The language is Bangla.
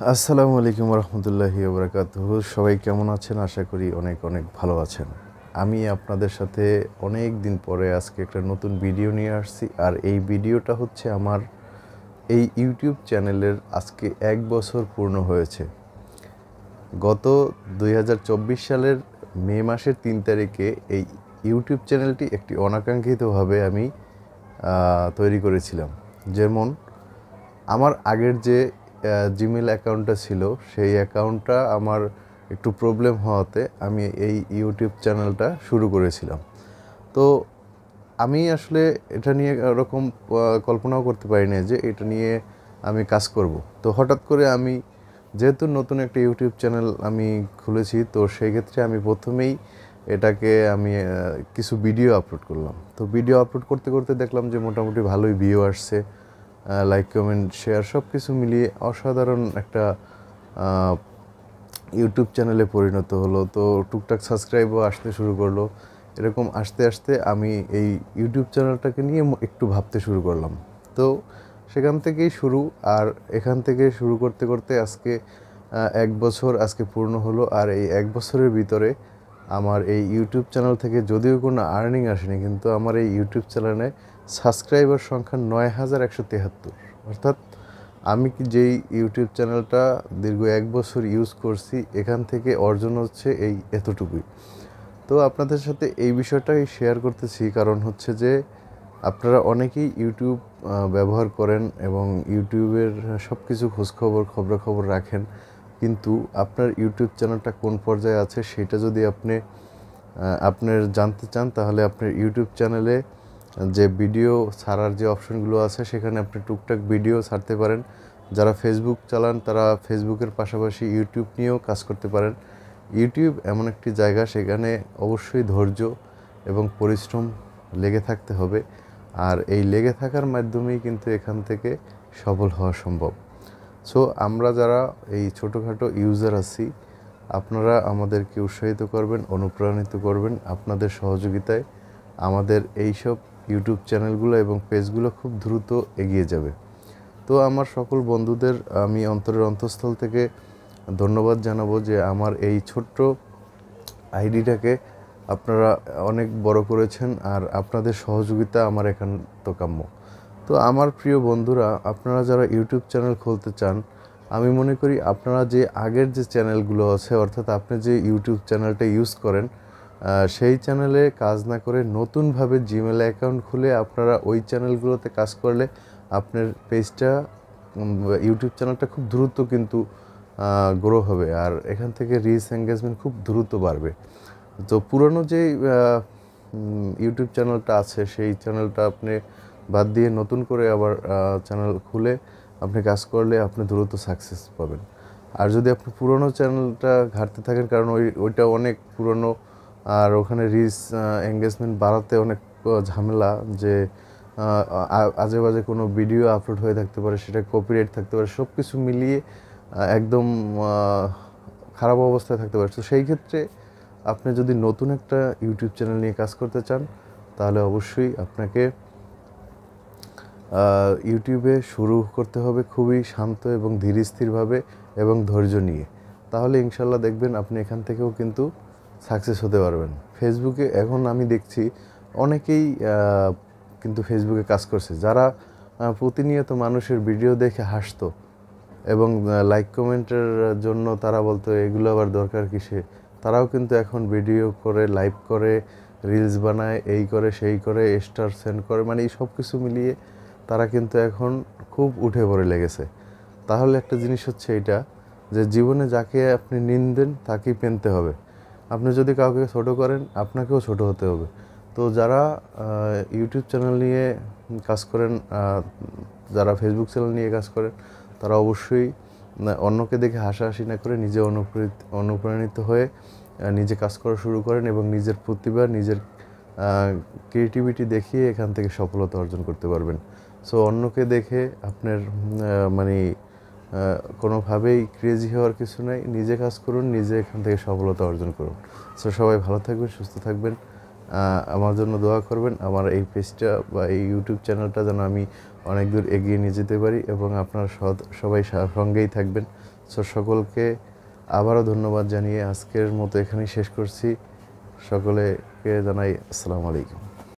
আসসালামু আলাইকুম রহমতুল্লাহি ওবরাকাতুহু। সবাই কেমন আছেন? আশা করি অনেক অনেক ভালো আছেন। আমি আপনাদের সাথে অনেক দিন পরে আজকে একটা নতুন ভিডিও নিয়ে আসছি। আর এই ভিডিওটা হচ্ছে আমার এই ইউটিউব চ্যানেলের আজকে 1 বছর পূর্ণ হয়েছে। গত 2024 সালের মে মাসের 3 তারিখে এই ইউটিউব চ্যানেলটি একটি অনাকাঙ্ক্ষিতভাবে আমি তৈরি করেছিলাম। যেমন আমার আগের যে জিমেল অ্যাকাউন্টটা ছিল সেই অ্যাকাউন্টটা আমার একটু প্রবলেম হওয়াতে আমি এই ইউটিউব চ্যানেলটা শুরু করেছিলাম। তো আমি আসলে এটা নিয়ে ওরকম কল্পনাও করতে পারি না যে এটা নিয়ে আমি কাজ করব। তো হঠাৎ করে আমি যেহেতু নতুন একটা ইউটিউব চ্যানেল আমি খুলেছি, তো সেই ক্ষেত্রে আমি প্রথমেই এটাকে আমি কিছু ভিডিও আপলোড করলাম। তো ভিডিও আপলোড করতে করতে দেখলাম যে মোটামুটি ভালোই ভিউ আসছে, লাইক কমেন্ট শেয়ার সব কিছু মিলিয়ে অসাধারণ একটা ইউটিউব চ্যানেলে পরিণত হলো। তো টুকটাক সাবস্ক্রাইবও আসতে শুরু করলো। এরকম আস্তে আস্তে আমি এই ইউটিউব চ্যানেলটাকে নিয়ে একটু ভাবতে শুরু করলাম। তো সেখান থেকেই শুরু, আর এখান থেকে শুরু করতে করতে আজকে 1 বছর আজকে পূর্ণ হলো। আর এই 1 বছরের ভিতরে আমার এই ইউটিউব চ্যানেল থেকে যদিও কোনো আর্নিং আসেনি, কিন্তু আমার এই ইউটিউব চ্যানেলে সাবস্ক্রাইবার সংখ্যা 9173। অর্থাৎ আমি কি যেই ইউটিউব চ্যানেলটা দীর্ঘ 1 বছর ইউজ করছি, এখান থেকে অর্জন হচ্ছে এই এতটুকুই। তো আপনাদের সাথে এই বিষয়টাই শেয়ার করতেছি, কারণ হচ্ছে যে আপনারা অনেকেই ইউটিউব ব্যবহার করেন এবং ইউটিউবের সব কিছু খবরাখবর রাখেন, কিন্তু আপনার ইউটিউব চ্যানেলটা কোন পর্যায়ে আছে সেটা যদি আপনি আপনার জানতে চান, তাহলে আপনার ইউটিউব চ্যানেলে যে ভিডিও ছাড়ার যে অপশনগুলো আছে সেখানে আপনি টুকটাক ভিডিও ছাড়তে পারেন। যারা ফেসবুক চালান তারা ফেসবুকের পাশাপাশি ইউটিউব নিয়েও কাজ করতে পারেন। ইউটিউব এমন একটি জায়গা, সেখানে অবশ্যই ধৈর্য এবং পরিশ্রম লেগে থাকতে হবে। আর এই লেগে থাকার মাধ্যমেই কিন্তু এখান থেকে সফল হওয়া সম্ভব। সো আমরা যারা এই ছোটোখাটো ইউজার আছি, আপনারা আমাদেরকে উৎসাহিত করবেন, অনুপ্রাণিত করবেন। আপনাদের সহযোগিতায় আমাদের এইসব ইউটিউব চ্যানেলগুলো এবং পেজগুলো খুব দ্রুত এগিয়ে যাবে। তো আমার সকল বন্ধুদের আমি অন্তরের অন্তঃস্থল থেকে ধন্যবাদ জানাবো যে আমার এই ছোট্ট আইডিটাকে আপনারা অনেক বড় করেছেন, আর আপনাদের সহযোগিতা আমার একান্ত কাম্য। তো আমার প্রিয় বন্ধুরা, আপনারা যারা ইউটিউব চ্যানেল খুলতে চান, আমি মনে করি আপনারা যে আগের যে চ্যানেলগুলো আছে, অর্থাৎ আপনি যে ইউটিউব চ্যানেলটা ইউজ করেন, সেই চ্যানেলে কাজ না করে নতুনভাবে জিমেল অ্যাকাউন্ট খুলে আপনারা ওই চ্যানেলগুলোতে কাজ করলে আপনার পেজটা ইউটিউব চ্যানেলটা খুব দ্রুত কিন্তু গ্রো হবে, আর এখান থেকে রিচ এঙ্গেজমেন্ট খুব দ্রুত বাড়বে। তো পুরনো যে ইউটিউব চ্যানেলটা আছে সেই চ্যানেলটা আপনি বাদ দিয়ে নতুন করে আবার চ্যানেল খুলে আপনি কাজ করলে আপনি দ্রুত সাকসেস পাবেন। আর যদি আপনি পুরনো চ্যানেলটা ঘাঁটতে থাকেন, কারণ ওইটা অনেক পুরনো, আর ওখানে রিচ এঙ্গেজমেন্ট বাড়াতে অনেক ঝামেলা, যে আজে বাজে কোনো ভিডিও আপলোড হয়ে থাকতে পারে, সেটা কপিরাইট থাকতে পারে, সব কিছু মিলিয়ে একদম খারাপ অবস্থায় থাকতে পারে। তো সেই ক্ষেত্রে আপনি যদি নতুন একটা ইউটিউব চ্যানেল নিয়ে কাজ করতে চান, তাহলে অবশ্যই আপনাকে ইউটিউবে শুরু করতে হবে খুবই শান্ত এবং ধীরস্থিরভাবে এবং ধৈর্য নিয়ে। তাহলে ইনশাল্লাহ দেখবেন আপনি এখান থেকেও কিন্তু সাকসেস হতে পারবেন। ফেসবুকে এখন আমি দেখছি অনেকেই কিন্তু ফেসবুকে কাজ করছে, যারা প্রতিনিয়ত মানুষের ভিডিও দেখে হাসতো এবং লাইক কমেন্টের জন্য তারা বলতো এগুলো আবার দরকার কিসে, তারাও কিন্তু এখন ভিডিও করে, লাইভ করে, রিলস বানায়, এই করে সেই করে, স্টার সেন্ড করে, মানে এই সব কিছু মিলিয়ে তারা কিন্তু এখন খুব উঠে পড়ে লেগেছে। তাহলে একটা জিনিস হচ্ছে এটা, যে জীবনে যাকে আপনি নিন্দেন তাকেই পেনতে হবে। আপনি যদি কাউকে ছোট করেন, আপনাকেও ছোট হতে হবে। তো যারা ইউটিউব চ্যানেল নিয়ে কাজ করেন, যারা ফেসবুক চ্যানেল নিয়ে কাজ করেন, তারা অবশ্যই অন্যকে দেখে হাসাহাসি না করে নিজে অনুপ্রাণিত হয়ে নিজে কাজ করা শুরু করেন এবং নিজের প্রতিভা, নিজের ক্রিয়েটিভিটি দেখিয়ে এখান থেকে সফলতা অর্জন করতে পারবেন। সো অন্যকে দেখে আপনার মানে কোনোভাবেই ক্রেজি হওয়ার কিছু নাই। নিজে কাজ করুন, নিজে এখান থেকে সফলতা অর্জন করুন। সো সবাই ভালো থাকবেন, সুস্থ থাকবেন, আমার জন্য দোয়া করবেন। আমার এই পেজটা বা এই ইউটিউব চ্যানেলটা যেন আমি অনেক দূর এগিয়ে নিয়ে যেতে পারি এবং আপনারা সবাই সঙ্গেই থাকবেন। সো সকলকে আবারও ধন্যবাদ জানিয়ে আজকের মতো এখানেই শেষ করছি। সকলকে জানাই আসসালামু আলাইকুম।